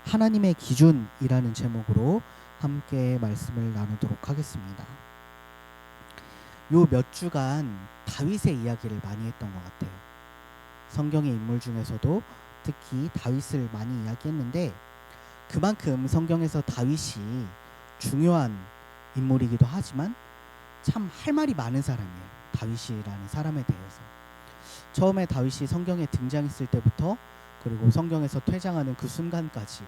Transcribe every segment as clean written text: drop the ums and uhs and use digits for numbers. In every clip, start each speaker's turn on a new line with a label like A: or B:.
A: 하나님의 기준이라는 제목으로 함께 말씀을 나누도록 하겠습니다. 요 몇 주간 다윗의 이야기를 많이 했던 것 같아요. 성경의 인물 중에서도 특히 다윗을 많이 이야기했는데, 그만큼 성경에서 다윗이 중요한 인물이기도 하지만 참 할 말이 많은 사람이에요. 다윗이라는 사람에 대해서. 처음에 다윗이 성경에 등장했을 때부터, 그리고 성경에서 퇴장하는 그 순간까지,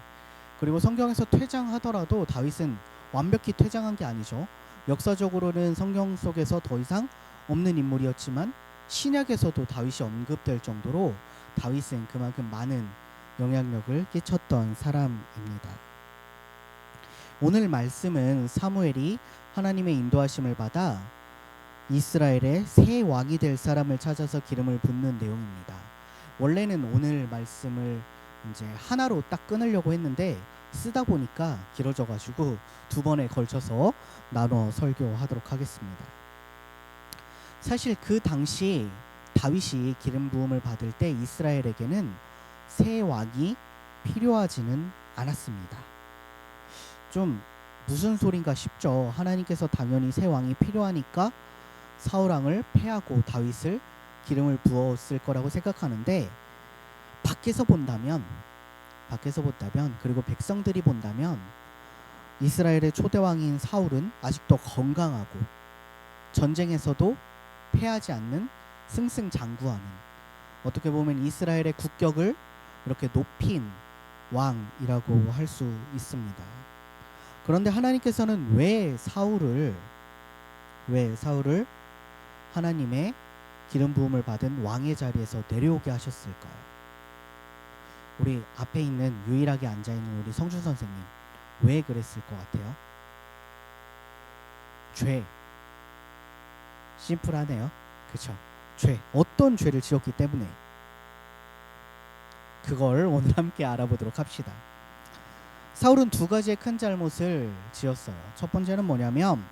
A: 그리고 성경에서 퇴장하더라도 다윗은 완벽히 퇴장한 게 아니죠. 역사적으로는 성경 속에서 더 이상 없는 인물이었지만 신약에서도 다윗이 언급될 정도로 다윗은 그만큼 많은 영향력을 끼쳤던 사람입니다. 오늘 말씀은 사무엘이 하나님의 인도하심을 받아 이스라엘의 새 왕이 될 사람을 찾아서 기름을 붓는 내용입니다. 원래는 오늘 말씀을 이제 하나로 딱 끊으려고 했는데 쓰다 보니까 길어져가지고 두 번에 걸쳐서 나눠 설교하도록 하겠습니다. 사실 그 당시 다윗이 기름 부음을 받을 때 이스라엘에게는 새 왕이 필요하지는 않았습니다. 좀 무슨 소린가 싶죠. 하나님께서 당연히 새 왕이 필요하니까 사울 왕을 패하고 다윗을 기름을 부었을 거라고 생각하는데, 밖에서 본다면 그리고 백성들이 본다면 이스라엘의 초대왕인 사울은 아직도 건강하고 전쟁에서도 패하지 않는 승승장구하는, 어떻게 보면 이스라엘의 국격을 이렇게 높인 왕이라고 할 수 있습니다. 그런데 하나님께서는 왜 사울을 하나님의 기름 부음을 받은 왕의 자리에서 내려오게 하셨을까요? 우리 앞에 있는 유일하게 앉아있는 우리 성준 선생님, 왜 그랬을 것 같아요? 죄. 심플하네요. 그쵸? 죄. 어떤 죄를 지었기 때문에. 그걸 오늘 함께 알아보도록 합시다. 사울은 두 가지의 큰 잘못을 지었어요. 첫 번째는 뭐냐면,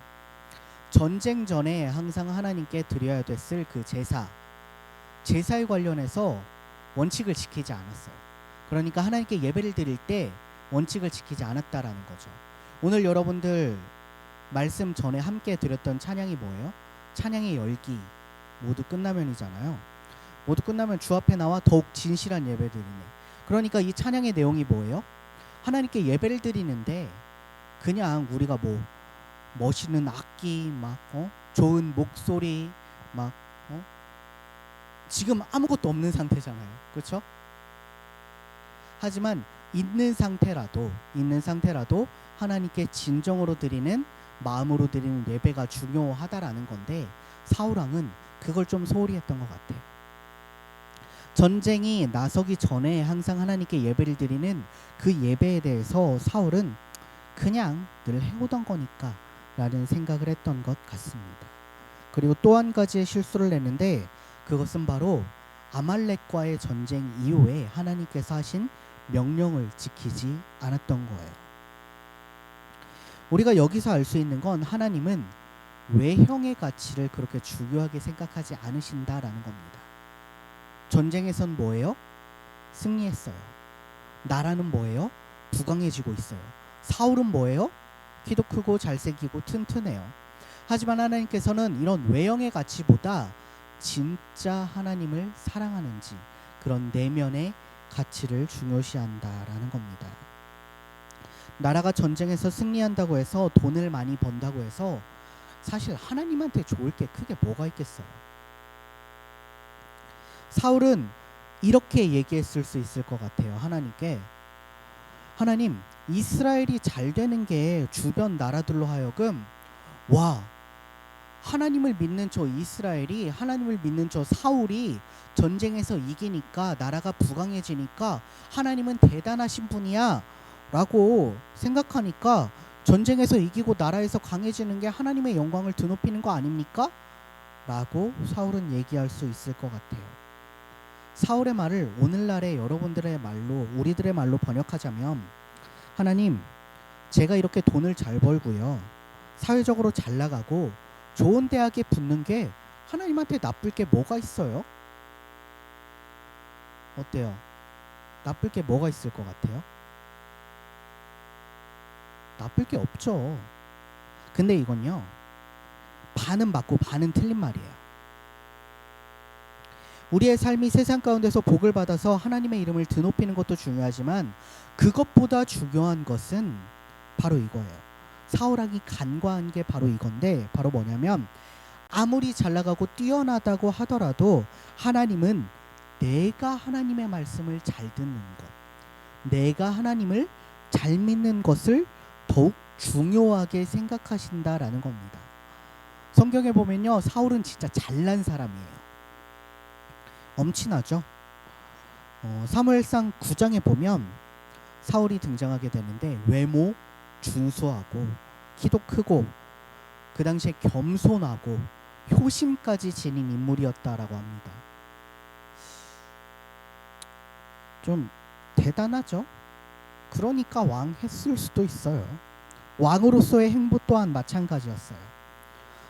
A: 전쟁 전에 항상 하나님께 드려야 됐을 그 제사에 관련해서 원칙을 지키지 않았어요. 그러니까 하나님께 예배를 드릴 때 원칙을 지키지 않았다라는 거죠. 오늘 여러분들 말씀 전에 함께 드렸던 찬양이 뭐예요? 찬양의 열기 모두 끝나면이잖아요. 모두 끝나면 주 앞에 나와 더욱 진실한 예배 드리네. 그러니까 이 찬양의 내용이 뭐예요? 하나님께 예배를 드리는데 그냥 우리가 뭐 멋있는 악기 막 좋은 목소리 막 지금 아무것도 없는 상태잖아요. 그렇죠? 하지만 있는 상태라도 하나님께 진정으로 드리는, 마음으로 드리는 예배가 중요하다라는 건데, 사울 왕은 그걸 좀 소홀히 했던 것 같아요. 전쟁이 나서기 전에 항상 하나님께 예배를 드리는 그 예배에 대해서 사울은 그냥 늘 해오던 거니까 라는 생각을 했던 것 같습니다. 그리고 또 한 가지의 실수를 했는데, 그것은 바로 아말렉과의 전쟁 이후에 하나님께서 하신 명령을 지키지 않았던 거예요. 우리가 여기서 알 수 있는 건 하나님은 외형의 가치를 그렇게 중요하게 생각하지 않으신다라는 겁니다. 전쟁에선 뭐예요? 승리했어요. 나라는 뭐예요? 부강해지고 있어요. 사울은 뭐예요? 키도 크고 잘생기고 튼튼해요. 하지만 하나님께서는 이런 외형의 가치보다 진짜 하나님을 사랑하는지, 그런 내면의 가치를 중요시한다라는 겁니다. 나라가 전쟁에서 승리한다고 해서 돈을 많이 번다고 해서 사실 하나님한테 좋을 게 크게 뭐가 있겠어요? 사울은 이렇게 얘기했을 수 있을 것 같아요. 하나님께, 하나님, 이스라엘이 잘 되는 게 주변 나라들로 하여금, 와, 하나님을 믿는 저 이스라엘이, 하나님을 믿는 저 사울이 전쟁에서 이기니까, 나라가 부강해지니까 하나님은 대단하신 분이야 라고 생각하니까, 전쟁에서 이기고 나라에서 강해지는 게 하나님의 영광을 드높이는 거 아닙니까? 라고 사울은 얘기할 수 있을 것 같아요. 사울의 말을 오늘날의 여러분들의 말로, 우리들의 말로 번역하자면, 하나님, 제가 이렇게 돈을 잘 벌고요, 사회적으로 잘 나가고 좋은 대학에 붙는 게 하나님한테 나쁠 게 뭐가 있어요? 어때요? 나쁠 게 뭐가 있을 것 같아요? 나쁠 게 없죠. 근데 이건요, 반은 맞고 반은 틀린 말이에요. 우리의 삶이 세상 가운데서 복을 받아서 하나님의 이름을 드높이는 것도 중요하지만 그것보다 중요한 것은 바로 이거예요. 사울왕이 간과한 게 바로 이건데, 바로 뭐냐면 아무리 잘나가고 뛰어나다고 하더라도 하나님은 내가 하나님의 말씀을 잘 듣는 것, 내가 하나님을 잘 믿는 것을 더욱 중요하게 생각하신다라는 겁니다. 성경에 보면요, 사울은 진짜 잘난 사람이에요. 엄친하죠. 사무엘상 9장에 보면 사울이 등장하게 되는데 외모 준수하고 키도 크고 그 당시에 겸손하고 효심까지 지닌 인물이었다라고 합니다. 좀 대단하죠. 그러니까 왕 했을 수도 있어요. 왕으로서의 행보 또한 마찬가지였어요.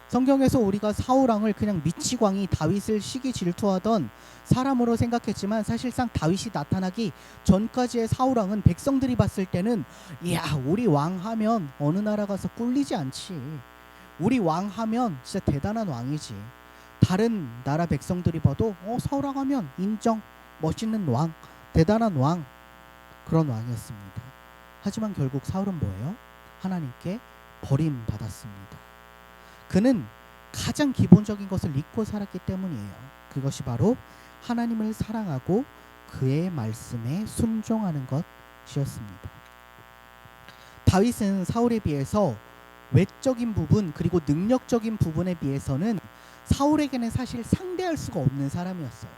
A: 성경에서 우리가 사울왕을 그냥 미치광이 다윗을 시기 질투하던 사람으로 생각했지만 사실상 다윗이 나타나기 전까지의 사울왕은 백성들이 봤을 때는 이야, 우리 왕하면 어느 나라 가서 꿀리지 않지, 우리 왕하면 진짜 대단한 왕이지, 다른 나라 백성들이 봐도 사울왕 하면 인정, 멋있는 왕, 대단한 왕, 그런 왕이었습니다. 하지만 결국 사울은 뭐예요? 하나님께 버림받았습니다. 그는 가장 기본적인 것을 잊고 살았기 때문이에요. 그것이 바로 하나님을 사랑하고 그의 말씀에 순종하는 것이었습니다. 다윗은 사울에 비해서 외적인 부분 그리고 능력적인 부분에 비해서는 사울에게는 사실 상대할 수가 없는 사람이었어요.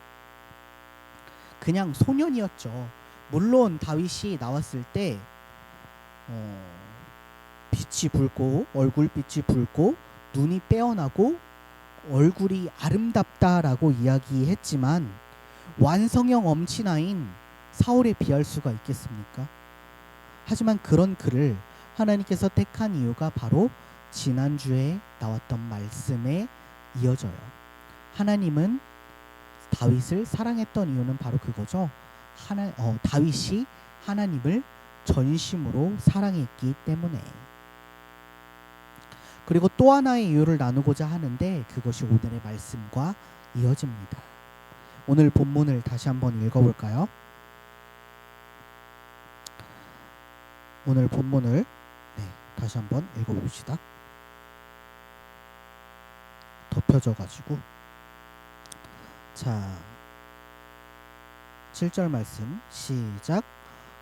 A: 그냥 소년이었죠. 물론 다윗이 나왔을 때 빛이 붉고 얼굴빛이 붉고 눈이 빼어나고 얼굴이 아름답다라고 이야기했지만 완성형 엄친아인 사울에 비할 수가 있겠습니까? 하지만 그런 그를 하나님께서 택한 이유가 바로 지난주에 나왔던 말씀에 이어져요. 하나님은 다윗을 사랑했던 이유는 바로 그거죠. 다윗이 하나님을 전심으로 사랑했기 때문에. 그리고 또 하나의 이유를 나누고자 하는데 그것이 오늘의 말씀과 이어집니다. 오늘 본문을 다시 한번 읽어볼까요? 오늘 본문을 다시 한번 읽어봅시다. 덮여져가지고 자, 7절 말씀 시작.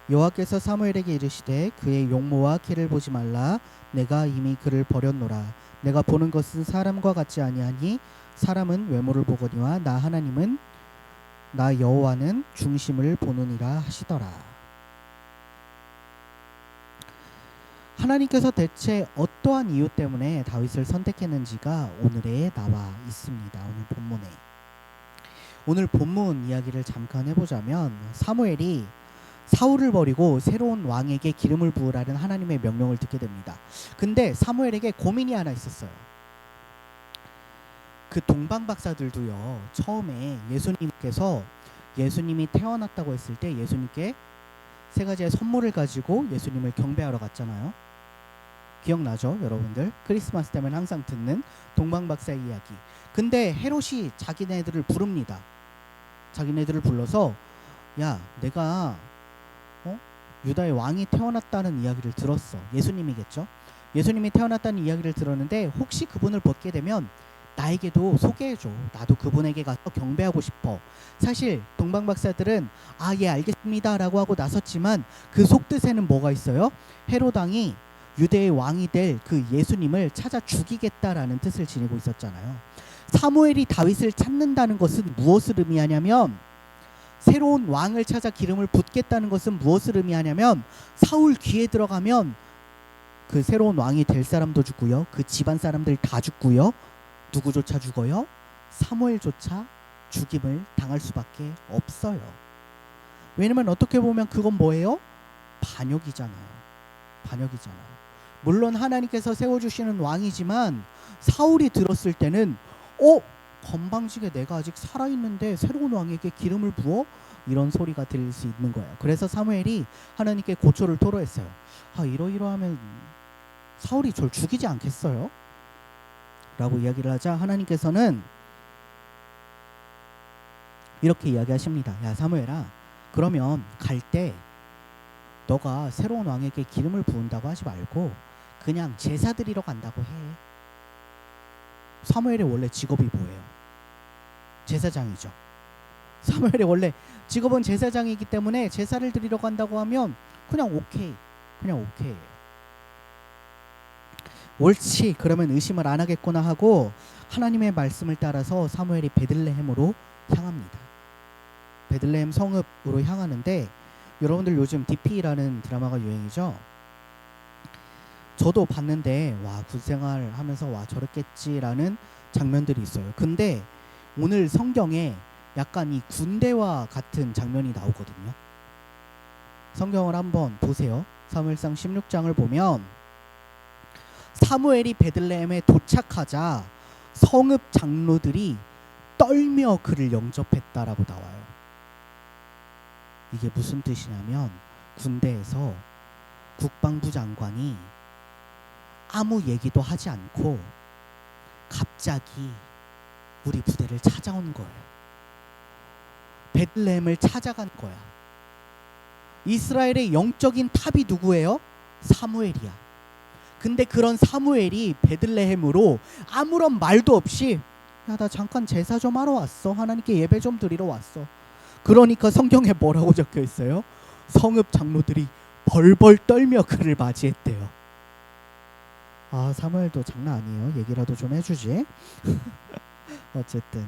A: 여호와께서 사무엘에게 이르시되 그의 용모와 키를 보지 말라. 내가 이미 그를 버렸노라. 내가 보는 것은 사람과 같지 아니하니 사람은 외모를 보거니와 나 하나님은 나 여호와는 중심을 보느니라 하시더라. 하나님께서 대체 어떠한 이유 때문에 다윗을 선택했는지가 오늘에 나와 있습니다. 오늘 본문에. 오늘 본문 이야기를 잠깐 해보자면 사무엘이 사울을 버리고 새로운 왕에게 기름을 부으라는 하나님의 명령을 듣게 됩니다. 근데 사무엘에게 고민이 하나 있었어요. 그 동방 박사들도요, 처음에 예수님께서 예수님이 태어났다고 했을 때 예수님께 세 가지의 선물을 가지고 예수님을 경배하러 갔잖아요. 기억나죠, 여러분들? 크리스마스 때면 항상 듣는 동방 박사의 이야기. 근데 헤롯이 자기네들을 부릅니다. 자기네들을 불러서 야, 내가 유다의 왕이 태어났다는 이야기를 들었어. 예수님이겠죠. 예수님이 태어났다는 이야기를 들었는데 혹시 그분을 뵙게 되면 나에게도 소개해줘. 나도 그분에게 가서 경배하고 싶어. 사실 동방 박사들은 예, 알겠습니다 라고 하고 나섰지만 그 속뜻에는 뭐가 있어요? 헤롯 왕이 유대의 왕이 될 그 예수님을 찾아 죽이겠다라는 뜻을 지니고 있었잖아요. 사무엘이 다윗을 찾는다는 것은 무엇을 의미하냐면, 새로운 왕을 찾아 기름을 붓겠다는 것은 무엇을 의미하냐면, 사울 귀에 들어가면 그 새로운 왕이 될 사람도 죽고요, 그 집안 사람들 다 죽고요, 누구조차 죽어요? 사무엘조차 죽임을 당할 수밖에 없어요. 왜냐면 어떻게 보면 그건 뭐예요? 반역이잖아요. 반역이잖아요. 물론 하나님께서 세워주시는 왕이지만 사울이 들었을 때는 건방지게 내가 아직 살아있는데 새로운 왕에게 기름을 부어? 이런 소리가 들릴 수 있는 거예요. 그래서 사무엘이 하나님께 고초를 토로했어요. 이러이러하면 사울이 절 죽이지 않겠어요? 라고 이야기를 하자 하나님께서는 이렇게 이야기하십니다. 야 사무엘아, 그러면 갈 때 너가 새로운 왕에게 기름을 부은다고 하지 말고 그냥 제사 드리러 간다고 해. 사무엘의 원래 직업이 뭐예요? 제사장이죠. 사무엘의 원래 직업은 제사장이기 때문에 제사를 드리러 간다고 하면 그냥 오케이, 그냥 오케이예요. 옳지, 그러면 의심을 안 하겠구나 하고 하나님의 말씀을 따라서 사무엘이 베들레헴으로 향합니다. 베들레헴 성읍으로 향하는데, 여러분들 요즘 DP라는 드라마가 유행이죠. 저도 봤는데 와, 군생활 하면서 와 저랬겠지라는 장면들이 있어요. 근데 오늘 성경에 약간 이 군대와 같은 장면이 나오거든요. 성경을 한번 보세요. 사무엘상 16장을 보면 사무엘이 베들레헴에 도착하자 성읍 장로들이 떨며 그를 영접했다라고 나와요. 이게 무슨 뜻이냐면 군대에서 국방부 장관이 아무 얘기도 하지 않고 갑자기 우리 부대를 찾아온 거예요. 베들레헴을 찾아간 거야. 이스라엘의 영적인 탑이 누구예요? 사무엘이야. 근데 그런 사무엘이 베들레헴으로 아무런 말도 없이 야, 나 잠깐 제사 좀 하러 왔어. 하나님께 예배 좀 드리러 왔어. 그러니까 성경에 뭐라고 적혀 있어요? 성읍 장로들이 벌벌 떨며 그를 맞이했대요. 아, 사무엘도 장난 아니에요. 얘기라도 좀 해주지. 어쨌든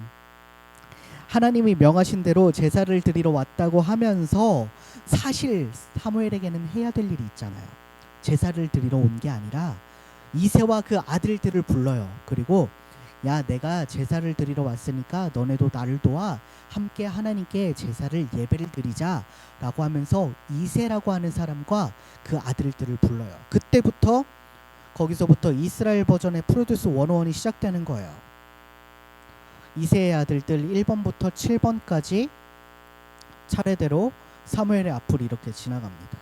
A: 하나님이 명하신 대로 제사를 드리러 왔다고 하면서 사실 사무엘에게는 해야 될 일이 있잖아요. 제사를 드리러 온 게 아니라 이새와 그 아들들을 불러요. 그리고 야, 내가 제사를 드리러 왔으니까 너네도 나를 도와 함께 하나님께 제사를 예배를 드리자 라고 하면서 이새라고 하는 사람과 그 아들들을 불러요. 그때부터 거기서부터 이스라엘 버전의 프로듀스 101이 시작되는 거예요. 이새의 아들들 1번부터 7번까지 차례대로 사무엘의 앞을 이렇게 지나갑니다.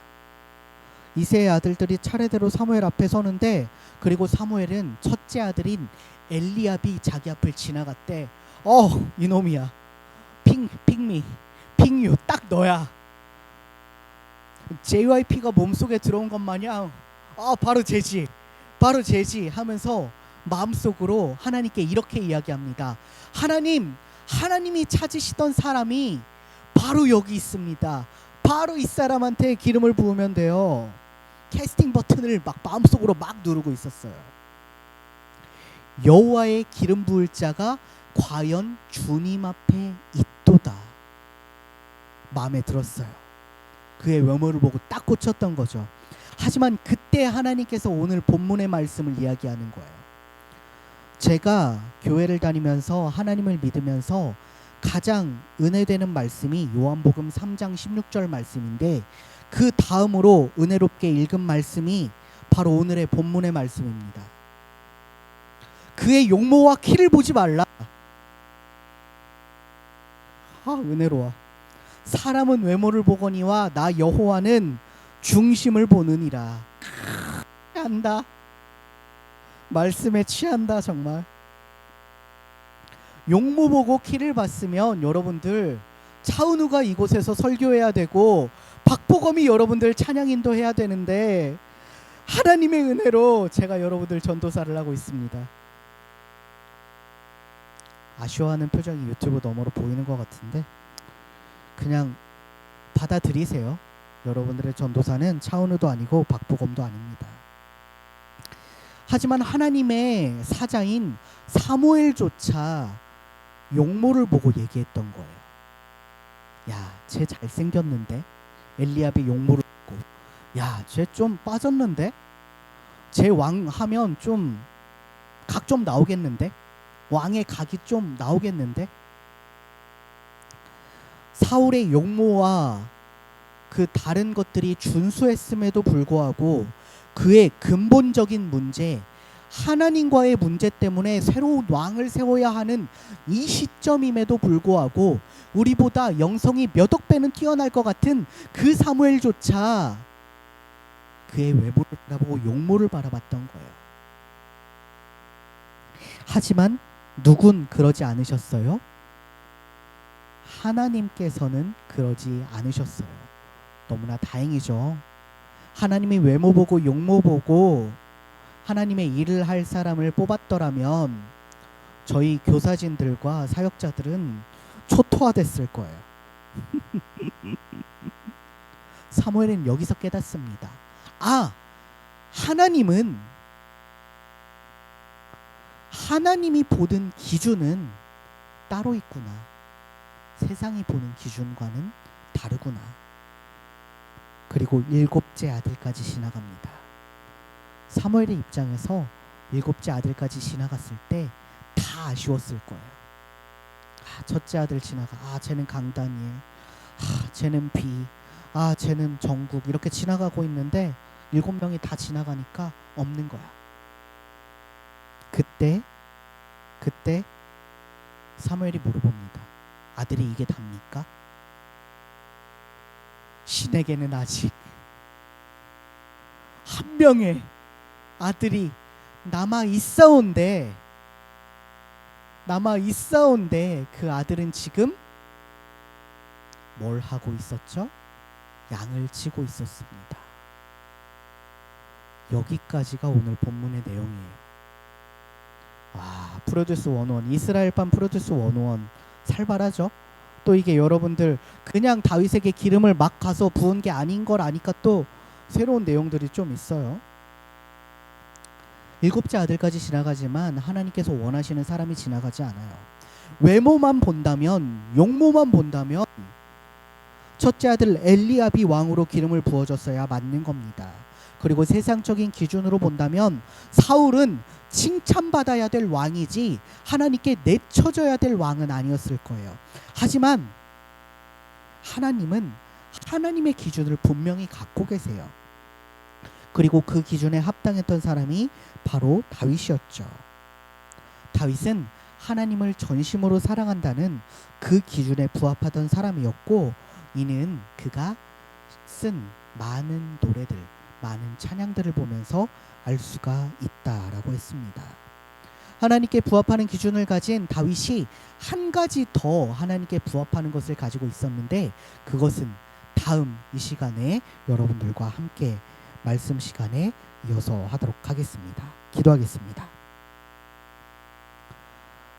A: 이새의 아들들이 차례대로 사무엘 앞에 서는데, 그리고 사무엘은 첫째 아들인 엘리압이 자기 앞을 지나갔대. 이놈이야. 핑미, 핑유, 딱 너야. JYP가 몸속에 들어온 것 마냥 바로 쟤지, 바로 쟤지 하면서 마음속으로 하나님께 이렇게 이야기합니다. 하나님이 찾으시던 사람이 바로 여기 있습니다. 바로 이 사람한테 기름을 부으면 돼요. 캐스팅 버튼을 막 마음속으로 막 누르고 있었어요. 여호와의 기름 부을 자가 과연 주님 앞에 있도다. 마음에 들었어요. 그의 외모를 보고 딱 꽂혔던 거죠. 하지만 그때 하나님께서 오늘 본문의 말씀을 이야기하는 거예요. 제가 교회를 다니면서 하나님을 믿으면서 가장 은혜되는 말씀이 요한복음 3장 16절 말씀인데, 그 다음으로 은혜롭게 읽은 말씀이 바로 오늘의 본문의 말씀입니다. 그의 용모와 키를 보지 말라. 은혜로워. 사람은 외모를 보거니와 나 여호와는 중심을 보느니라. 안다. 말씀에 취한다. 정말 용모 보고 키를 봤으면 여러분들 차은우가 이곳에서 설교해야 되고 박보검이 여러분들 찬양 인도해야 되는데, 하나님의 은혜로 제가 여러분들 전도사를 하고 있습니다. 아쉬워하는 표정이 유튜브 너머로 보이는 것 같은데 그냥 받아들이세요. 여러분들의 전도사는 차은우도 아니고 박보검도 아닙니다. 하지만 하나님의 사자인 사무엘조차 용모를 보고 얘기했던 거예요. 야, 쟤 잘생겼는데? 엘리압이 용모를 보고 야, 쟤 좀 빠졌는데? 쟤 왕 하면 좀 각 좀 나오겠는데? 왕의 각이 좀 나오겠는데? 사울의 용모와 그 다른 것들이 준수했음에도 불구하고 그의 근본적인 문제, 하나님과의 문제 때문에 새로운 왕을 세워야 하는 이 시점임에도 불구하고 우리보다 영성이 몇 억 배는 뛰어날 것 같은 그 사무엘조차 그의 외모를 바라보고 용모를 바라봤던 거예요. 하지만 누군 그러지 않으셨어요? 하나님께서는 그러지 않으셨어요. 너무나 다행이죠. 하나님이 외모 보고 용모 보고 하나님의 일을 할 사람을 뽑았더라면 저희 교사진들과 사역자들은 초토화됐을 거예요. 사무엘은 여기서 깨닫습니다. 아, 하나님이 보는 기준은 따로 있구나. 세상이 보는 기준과는 다르구나. 그리고 7째 아들까지 지나갑니다. 사무엘의 입장에서 7째 아들까지 지나갔을 때 다 아쉬웠을 거예요. 첫째 아들 지나가. 쟤는 강다니엘. 쟤는 비. 쟤는 정국. 이렇게 지나가고 있는데 7명이 다 지나가니까 없는 거야. 그때 사무엘이 물어봅니다. 아들이 이게 답니까? 신에게는 아직 한 명의 아들이 남아 있사온데 그 아들은 지금 뭘 하고 있었죠? 양을 치고 있었습니다. 여기까지가 오늘 본문의 내용이에요. 프로듀스 101, 이스라엘판 프로듀스 101 살벌하죠? 또 이게 여러분들 그냥 다윗에게 기름을 막 가서 부은 게 아닌 걸 아니까 또 새로운 내용들이 좀 있어요. 7째 아들까지 지나가지만 하나님께서 원하시는 사람이 지나가지 않아요. 외모만 본다면, 용모만 본다면 첫째 아들 엘리압이 왕으로 기름을 부어줬어야 맞는 겁니다. 그리고 세상적인 기준으로 본다면 사울은 칭찬받아야 될 왕이지 하나님께 내쳐져야 될 왕은 아니었을 거예요. 하지만 하나님은 하나님의 기준을 분명히 갖고 계세요. 그리고 그 기준에 합당했던 사람이 바로 다윗이었죠. 다윗은 하나님을 전심으로 사랑한다는 그 기준에 부합하던 사람이었고, 이는 그가 쓴 많은 노래들, 많은 찬양들을 보면서 알 수가 있다라고 했습니다. 하나님께 부합하는 기준을 가진 다윗이 한 가지 더 하나님께 부합하는 것을 가지고 있었는데, 그것은 다음 이 시간에 여러분들과 함께 말씀 시간에 이어서 하도록 하겠습니다. 기도하겠습니다.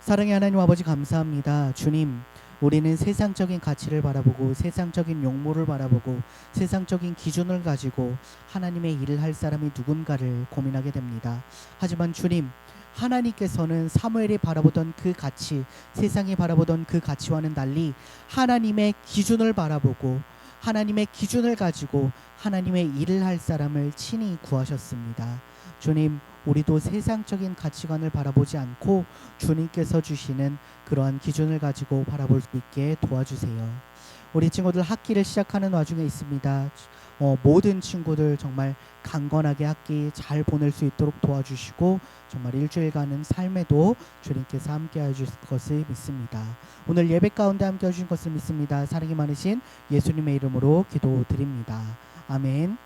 A: 사랑의 하나님 아버지, 감사합니다. 주님, 우리는 세상적인 가치를 바라보고 세상적인 용모를 바라보고 세상적인 기준을 가지고 하나님의 일을 할 사람이 누군가를 고민하게 됩니다. 하지만 주님, 하나님께서는 사무엘이 바라보던 그 가치, 세상이 바라보던 그 가치와는 달리 하나님의 기준을 바라보고 하나님의 기준을 가지고 하나님의 일을 할 사람을 친히 구하셨습니다. 주님, 우리도 세상적인 가치관을 바라보지 않고 주님께서 주시는 그러한 기준을 가지고 바라볼 수 있게 도와주세요. 우리 친구들 학기를 시작하는 와중에 있습니다. 모든 친구들 정말 강건하게 학기 잘 보낼 수 있도록 도와주시고 정말 일주일간은 삶에도 주님께서 함께해 주실 것을 믿습니다. 오늘 예배 가운데 함께해 주신 것을 믿습니다. 사랑이 많으신 예수님의 이름으로 기도드립니다. 아멘.